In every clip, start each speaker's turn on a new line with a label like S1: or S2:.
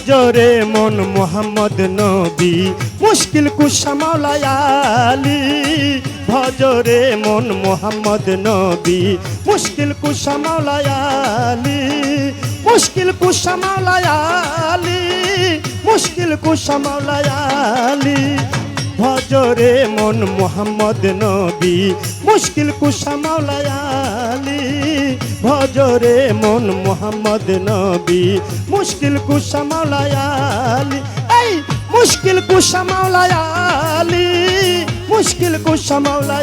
S1: ভজরে মন মোহাম্মদ নবী মুশকিল কুশা মাওলা আলী ভজরে মন মোহাম্মদ নবী মুশকিল কুশা মাওলা আলী মুশকিল কুশা মাওলা আলী মুশকিল কুশা মাওলা আলী ভজরে মন মোহাম্মদ নবী মুশকিল কুশা মাওলা আলী ভজরে মন মোহাম্মদ নবী মুশকিল কুশা মাওলা আলী এই মুশকিল কুশা মাওলা আলী মুশকিল কুশা মাওলা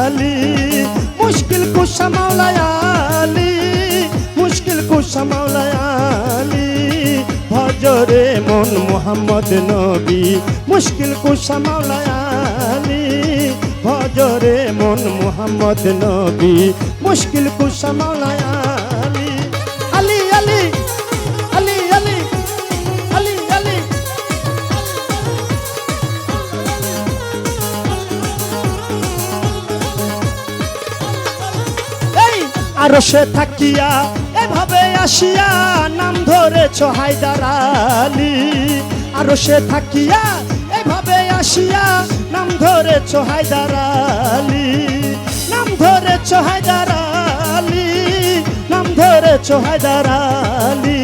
S1: আলী মুশকিল কুশা মাওলা আলী মুশকিল কুশা মাওলা আলী ভজরে মন মোহাম্মদ নবী মুশকিল কুশা মাওলা আলী ভজরে মন মোহাম্মদ নবী মুশকিল কুশা মাওলা আলী আলী আলী আলী আলী আলী আলী এই আরশে থাকিয়া এভাবে আসিয়া নাম ধরেছ হায়দার আলী আরশে থাকিয়া এভাবে আসিয়া নাম ধরেছ হায়দার আলী নাম ধরেছ হায়দার আলী নাম ধরেছ হায়দার আলী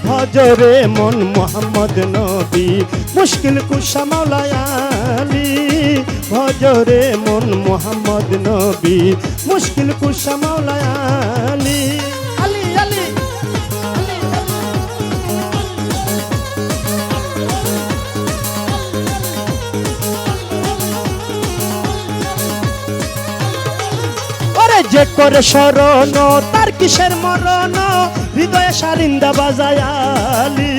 S1: ভজরে মন মোহাম্মদ নবী মুশকিল কুশা মাওলা আলী ভজরে মন মোহাম্মদ নবী মুশকিল কুশা মাওলা আলী আলী আলী যে করে শরণ তার কিসের মরণ হৃদয়ে সারিন্দা বাজায় আলী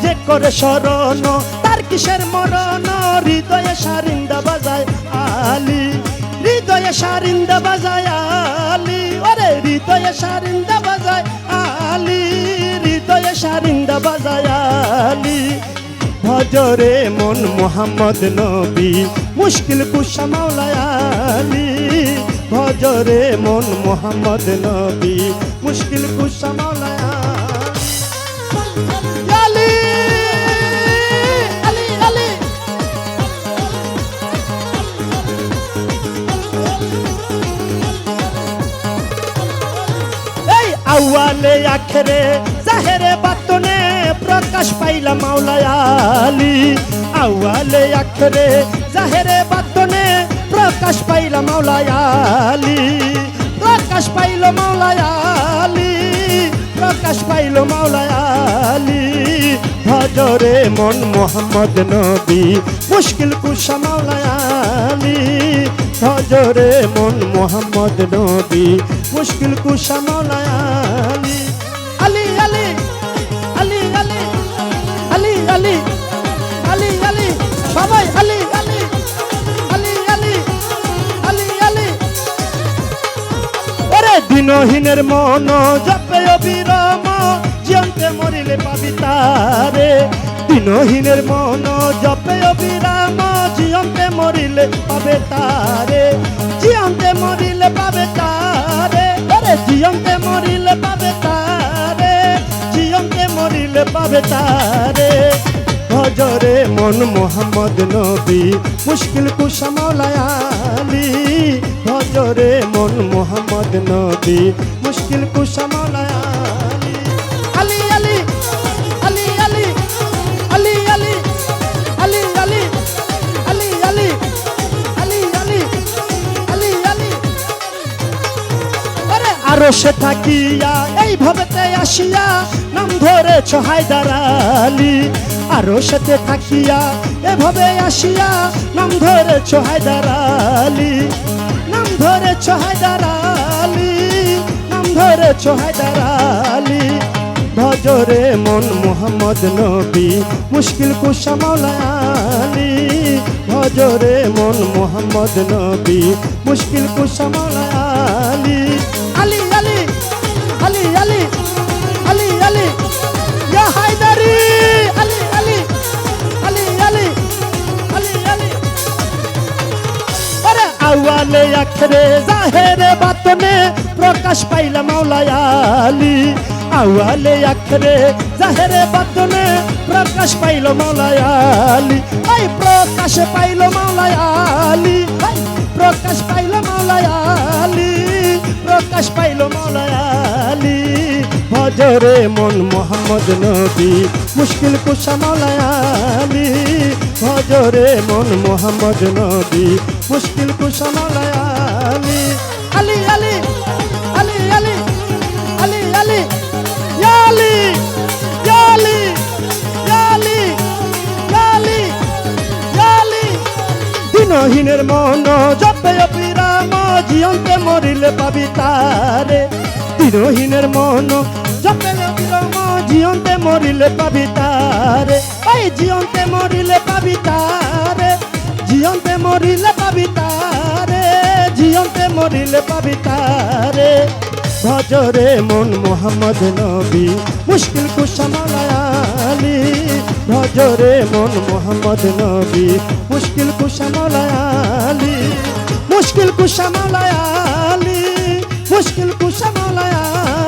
S1: যে করে শরণ তার কিসের মরণ হৃদয়ে সারিন্দা বাজায় আলী হৃদয়ে সারিন্দা বাজায় আলী ওরে হৃদয়ে সারিন্দা বাজায় আলী হৃদয়ে সারিন্দা বাজায় আলী ভজরে মন মোহাম্মদ নবী মুশকিল কুশা মাওলা আলী ভজরে মন মোহাম্মদ নবী মুশকিল কুশা মাওলা আলী আলী আলী এই আউয়ালে আখেরে জাহেরে বাতনে প্রকাশ পাইলা মাওলা আলী আউয়ালে আখেরে জাহেরে বাতনে প্রকাশ পাইলা মাওলা আলী প্রকাশ পাইল মাওলা আলী প্রকাশ পাইল মাওলা আলী ভজরে মন মোহাম্মদ নবী মুশকিল কুশা মাওলা আলী ভজরে মন মোহাম্মদ নবী মুশকিল কুশা মাওলা আলী আলী আলী আলী আলী আলী আলী আলী আলী বাবাই আলী আলী দিনহীনের মন জপে অবিরাম জিয়ন্তে মরিলে পাবি তারে দিনহীনের মন জপে অবিরাম জিয়ন্তে মরিলে পাবে তারে জিয়ন্তে মরিলে পাবে তারে আরে জিয়ন্তে মরিলে পাবে তারে জিয়ন্তে মরিলে পাবে তারে ভজরে মন মোহাম্মদ নবী মুশকিল কুশা মাওলা আলী ভজরে মন মোহাম্মদ নবী মুশকিল কুশা মাওলা আলী আলী আলী আলী আলী আলী আলী আলী আলী আলী আলী আলী আলী আলী আরে আরশে থাকিয়া এইভাবে আসিয়া নাম ধরেছ হায়দার আলী আরশেতে থাকিয়া এভাবে আসিয়া নাম ধরেছ হায়দার আলী নাম ধরেছ হায়দার আলী নাম ধরেছ হায়দার আলী ভজরে মন মোহাম্মদ নবী মুশকিল কুশা মাওলা আলী ভজরে মন মোহাম্মদ নবী মুশকিল কুশা মাওলা আলী আলী আলী আলী আলী আলী আলী ইয়া হায়দারি আলী আলী আলী আলী আলী আলী আরে আউয়ালে আখরে জাহেরে বাতনে প্রকাশ পাইলা মাওলা আলী আওয়ালে আখরে জাহেরে বাতনে প্রকাশ পাইল মৌলায় আলী, এই প্রকাশ পাইল মৌলায় আলী, এই প্রকাশ পাইল মৌলায় আলী, প্রকাশ পাইল মৌলায় আলী। ভজরে মন মোহাম্মদ নবী মুশকিল কুশা মৌলায় আলী, ভজরে মন মোহাম্মদ নবী মুশকিল কুশা মৌলায় আলী। আলী আলী আলী আলী আলী আলী ইয়ালি ইয়ালি ইয়ালি ইয়ালি ইয়ালি। দিনহীনের মন জপে অবিরাম, জিয়ন্তে মরিলে পাবি তারে। দিনহীনের মন জপে অবিরাম, জিয়ন্তে মরিলে পাবি তারে, এই জিয়ন্তে মরিলে পাবি তারে, জিয়ন্তে মরিলে পাবি তারে, জিয়ন্তে মরিলে পাবি তারে। ভজরে মন মোহাম্মদ নবী মুশকিল কুশা মৌলায় আলী, ভজরে মন মোহাম্মদ নবী মুশকিল কুশা মৌলায় আলী, মুশকিল কুশা মৌলায় আলী, মুশকিল কুশা মৌলায়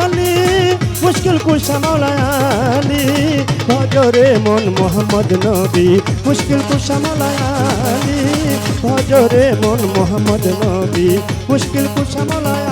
S1: আলী, মুশকিল কুশা মৌলায় আলী। ভজরে মন মোহাম্মদ নবী মুশকিল কুশা মৌলায় আলী, ভজরে মন মোহাম্মদ নবী মুশকিল কুশা মৌলায়